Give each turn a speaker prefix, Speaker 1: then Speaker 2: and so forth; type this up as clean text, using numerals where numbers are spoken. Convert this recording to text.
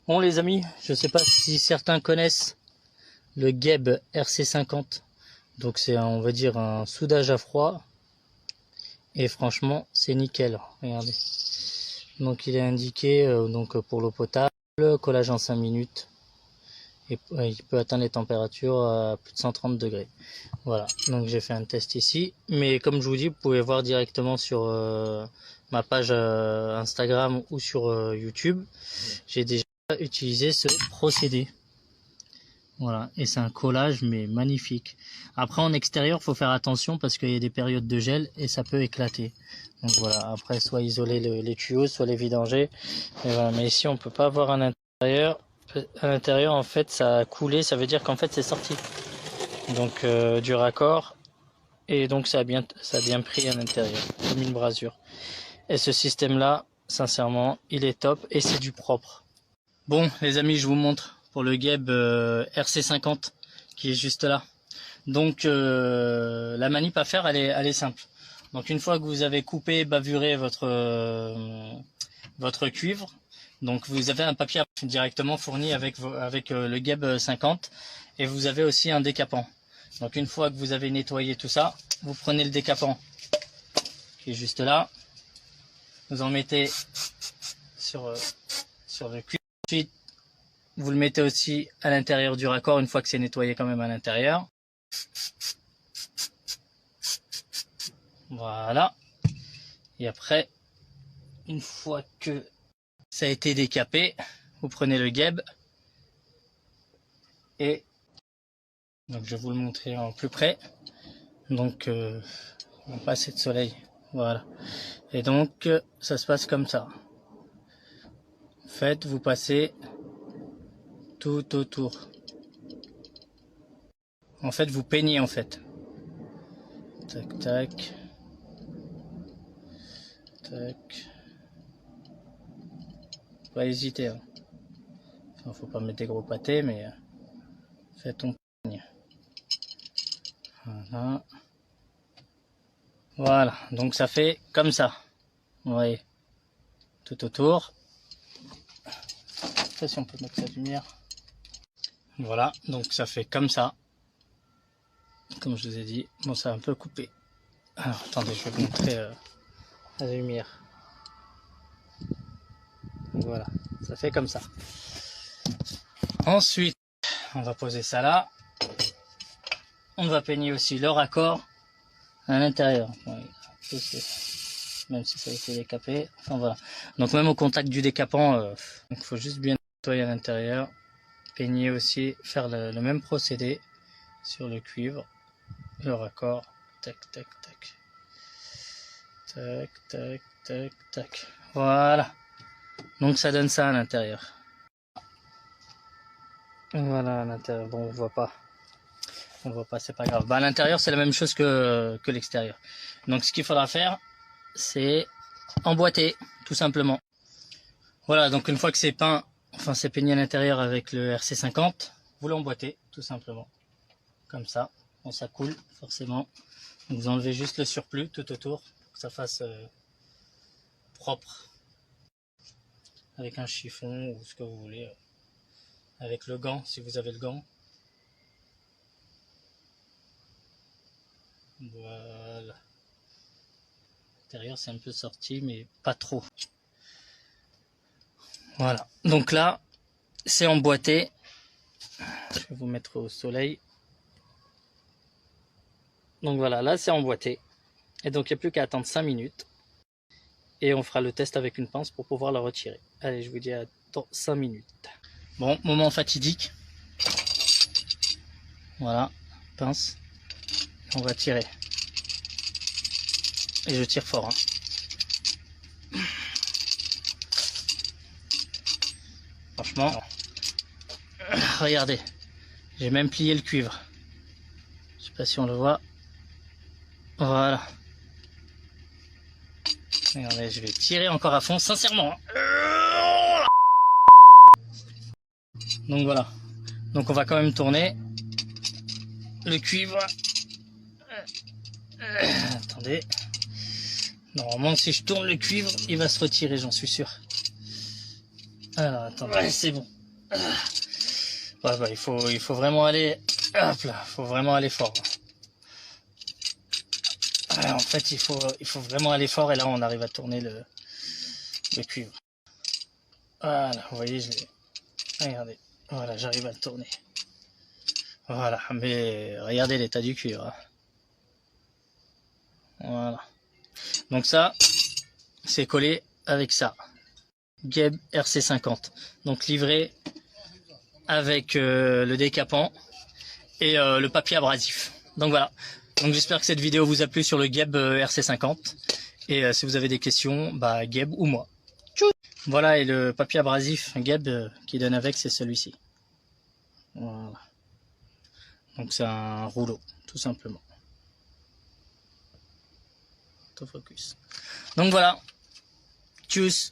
Speaker 1: Bon les amis, je sais pas si certains connaissent le Geb RC50. Donc c'est on va dire un soudage à froid. Et franchement c'est nickel. Regardez. Donc il est indiqué donc pour l'eau potable, collage en 5 minutes. Et il peut atteindre les températures à plus de 130 degrés. Voilà, donc j'ai fait un test ici. Mais comme je vous dis, vous pouvez voir directement sur ma page Instagram ou sur YouTube. J'ai déjà utilisé ce procédé. Voilà, et c'est un collage mais magnifique. Après en extérieur, faut faire attention parce qu'il y a des périodes de gel et ça peut éclater. Donc voilà, après soit isoler les tuyaux, soit les vidanger. Et voilà, mais ici on peut pas avoir un intérieur. À l'intérieur en fait ça a coulé, ça veut dire qu'en fait c'est sorti donc du raccord et donc ça a bien pris à l'intérieur comme une brasure. Et ce système là, sincèrement, il est top et c'est du propre. Bon les amis, je vous montre pour le Geb RC50 qui est juste là. Donc la manip à faire elle est simple. Donc une fois que vous avez coupé, bavuré votre cuivre, donc vous avez un papier directement fourni avec le Geb 50 et vous avez aussi un décapant. Donc une fois que vous avez nettoyé tout ça, vous prenez le décapant qui est juste là, vous en mettez sur le cuivre. Ensuite vous le mettez aussi à l'intérieur du raccord une fois que c'est nettoyé quand même à l'intérieur. Voilà. Et après, une fois que ça a été décapé, vous prenez le Geb et donc je vais vous le montrer en plus près. Donc on passe de soleil, voilà. Et donc ça se passe comme ça. En fait, vous passez tout autour. En fait, vous peignez en fait. Tac tac tac. Pas hésiter. Hein. Enfin, faut pas mettre des gros pâtés, mais faites ton peigne. Voilà. Voilà, donc ça fait comme ça. Vous voyez, tout autour. Je sais pas si on peut mettre la lumière. Voilà, donc ça fait comme ça. Comme je vous ai dit, bon, ça a un peu coupé. Alors, attendez, je vais vous montrer la lumière. Voilà, ça fait comme ça. Ensuite, on va poser ça là. On va peigner aussi le raccord à l'intérieur. Ouais, même si ça a été décapé. Enfin voilà. Donc même au contact du décapant, il faut juste bien nettoyer à l'intérieur. Peigner aussi, faire le même procédé sur le cuivre, le raccord. Tac, tac, tac. Tac, tac, tac, tac. Voilà. Donc ça donne ça à l'intérieur. Voilà à l'intérieur. Bon, on voit pas. On voit pas, c'est pas grave. Bah, à l'intérieur, c'est la même chose que l'extérieur. Donc ce qu'il faudra faire, c'est emboîter, tout simplement. Voilà, donc une fois que c'est peint, enfin c'est peigné à l'intérieur avec le RC50, vous l'emboîtez, tout simplement. Comme ça. Bon, ça coule, forcément. Donc vous enlevez juste le surplus tout autour, pour que ça fasse propre. Avec un chiffon ou ce que vous voulez. Avec le gant, si vous avez le gant. Voilà. L'intérieur c'est un peu sorti, mais pas trop. Voilà. Donc là, c'est emboîté. Je vais vous mettre au soleil. Donc voilà, là c'est emboîté. Et donc il n'y a plus qu'à attendre 5 minutes. Et on fera le test avec une pince pour pouvoir la retirer. Allez, je vous dis à dans 5 minutes. Bon, moment fatidique. Voilà, pince. On va tirer. Et je tire fort. Hein. Franchement, regardez. J'ai même plié le cuivre. Je sais pas si on le voit. Voilà. Regardez, je vais tirer encore à fond, sincèrement. Donc voilà. Donc on va quand même tourner le cuivre. Attendez. Normalement, si je tourne le cuivre, il va se retirer, j'en suis sûr. Alors, attendez. Ouais, c'est bon. Ouais, bah, il faut vraiment aller, hop là, faut vraiment aller fort. Ouais, en fait, il faut vraiment aller fort et là, on arrive à tourner le cuivre. Voilà, vous voyez, regardez, voilà, j'arrive à le tourner. Voilà, mais regardez l'état du cuivre. Hein. Voilà. Donc ça, c'est collé avec ça. Geb RC50. Donc livré avec le décapant et le papier abrasif. Donc voilà. Donc j'espère que cette vidéo vous a plu sur le Geb RC50. Et si vous avez des questions, bah Geb ou moi. Tchou. Voilà, et le papier abrasif Geb qui donne avec, c'est celui-ci. Voilà. Donc c'est un rouleau, tout simplement. Autofocus. Donc voilà. Tchuss.